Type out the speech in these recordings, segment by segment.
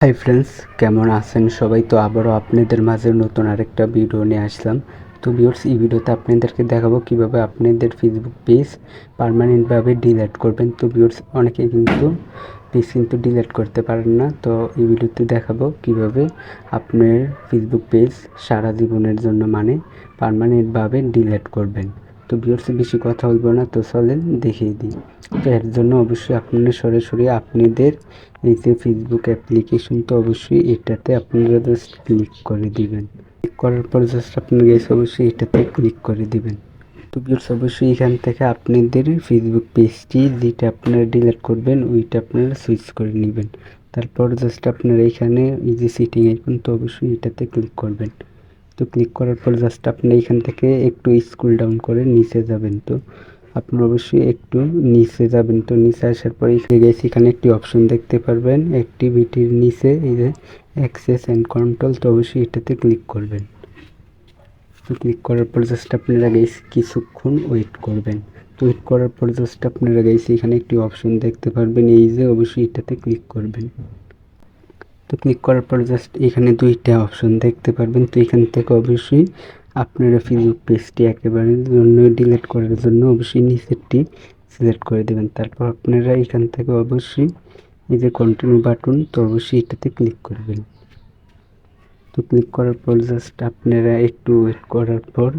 Hi friends, কেমন আছেন সবাই? তো আবারও আপনাদের মাঝে নতুন আরেকটা ভিডিও নিয়ে আসলাম। তো ভিউয়ার্স, এই ভিডিওতে আপনাদেরকে দেখাবো কিভাবে আপনাদের ফেসবুক পেজ পার্মানেন্টভাবে ডিলিট করবেন। তো ভিউয়ার্স, অনেকে কিন্তু পেজ ডিলিট করতে পারেন না। তো এই ভিডিওতে দেখাবো কিভাবে আপনার ফেসবুক পেজ সারা জীবনের জন্য পার্মানেন্টভাবে ডিলিট করবেন। তো ভিউয়ার্স, বেশি কথা বলবো না, তো চলেন দেখিয়ে দিই। তো এর জন্য অবশ্যই আপনারা সরাসরি আপনাদের এই যে ফেসবুক অ্যাপ্লিকেশন, তো অবশ্যই এটাতে আপনারা জাস্ট ক্লিক করে দিবেন। ক্লিক করার পর জাস্ট আপনারা অবশ্যই এটাতে ক্লিক করে দিবেন। তো ভিউয়ার্স, অবশ্যই এখান থেকে আপনাদের ফেসবুক পেজটি যেটা আপনারা ডিলিট করবেন ওইটা আপনারা সুইচ করে নেবেন। তারপর জাস্ট আপনারা এখানে এই যে সেটিং আইকন, তো অবশ্যই এটাতে ক্লিক করবেন। তো ক্লিক করার পর জাস্ট আপনি এখান থেকে একটু স্ক্রল ডাউন করে নিচে যাবেন। তো আপনারা অবশ্যই একটু নিচে যাবেন। তো নিচে আসার পরে এখানে একটি অপশন দেখতে পারবেন অ্যাক্টিভিটির নিচে, এই যে অ্যাক্সেস অ্যান্ড কন্ট্রোল, তো অবশ্যই এটাতে ক্লিক করবেন। তো ক্লিক করার পর জাস্ট আপনারা কিছুক্ষণ ওয়েট করবেন। তো ওয়েট করার পর জাস্ট আপনারা এখানে একটি অপশন দেখতে পারবেন, এই যে অবশ্যই এটাতে ক্লিক করবেন। তো ক্লিক করার পর জাস্ট এখানে দুইটা অপশন দেখতে পারবেন। তো এখান থেকে অবশ্যই আপনারা ফেসবুক পেজটি একেবারে জন্য ডিলিট করার জন্য অবশ্যই নিচেরটি সিলেক্ট করে দেবেন। তারপর আপনারা এখান থেকে অবশ্যই এই যে কন্টিনিউ বাটন, তো অবশ্যই এটাতে ক্লিক করবেন। তো ক্লিক করার পর জাস্ট আপনারা একটু ওয়েট করার পর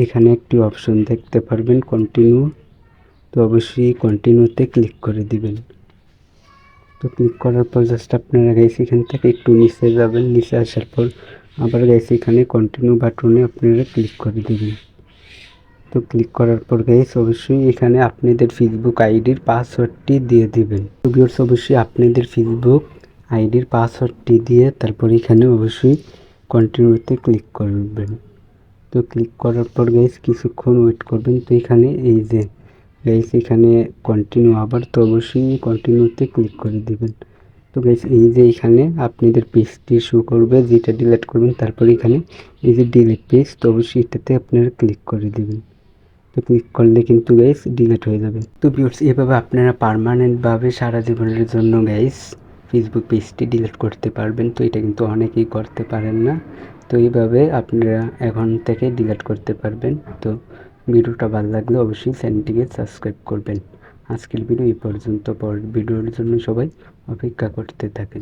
এখানে একটি অপশন দেখতে পারবেন কন্টিনিউ, তো অবশ্যই কন্টিনিউতে ক্লিক করে দিবেন। তো ক্লিক করার পর জাস্ট আপনারা এখান থেকে একটু নিচে যাবেন। নিচে আসার পর আবার এখানে কন্টিনিউ বাটনে আপনারা ক্লিক করে দেবেন। তো ক্লিক করার পর অবশ্যই এখানে আপনাদের ফেসবুক আইডির পাসওয়ার্ডটি দিয়ে দিবেন। তো ভিউয়ার্স, অবশ্যই আপনাদের ফেসবুক আইডির পাসওয়ার্ডটি দিয়ে তারপর এখানে অবশ্যই কন্টিনিউতে ক্লিক করবেন। তো ক্লিক করার পর কিছুক্ষণ ওয়েট করবেন। তো এখানে এই যে এখানে কন্টিনিউ, আবার তো অবশ্যই কন্টিনিউতে ক্লিক করে দিবেন। তো এই যে এখানে আপনাদের পেজটি শো করবে যেটা ডিলিট করবেন। তারপর এখানে এই যে ডিলিট পেজ, তো অবশ্যই এটাতে আপনারা ক্লিক করে দিবেন। তো ক্লিক করলে কিন্তু ডিলিট হয়ে যাবে। তো ভিউয়ার্স, এভাবে আপনারা পার্মানেন্টভাবে সারা জীবনের জন্য ফেসবুক পেজটি ডিলিট করতে পারবেন। তো এটা কিন্তু অনেকেই করতে পারেন না। তো এইভাবে আপনারা এখন থেকে ডিলিট করতে পারবেন। তো ভিডিওটা ভালো লাগলে অবশ্যই চ্যানেলটিকে সাবস্ক্রাইব করবেন। আজকের ভিডিও এই পর্যন্ত। পরের ভিডিওর জন্য সবাই অপেক্ষা করতে থাকেন।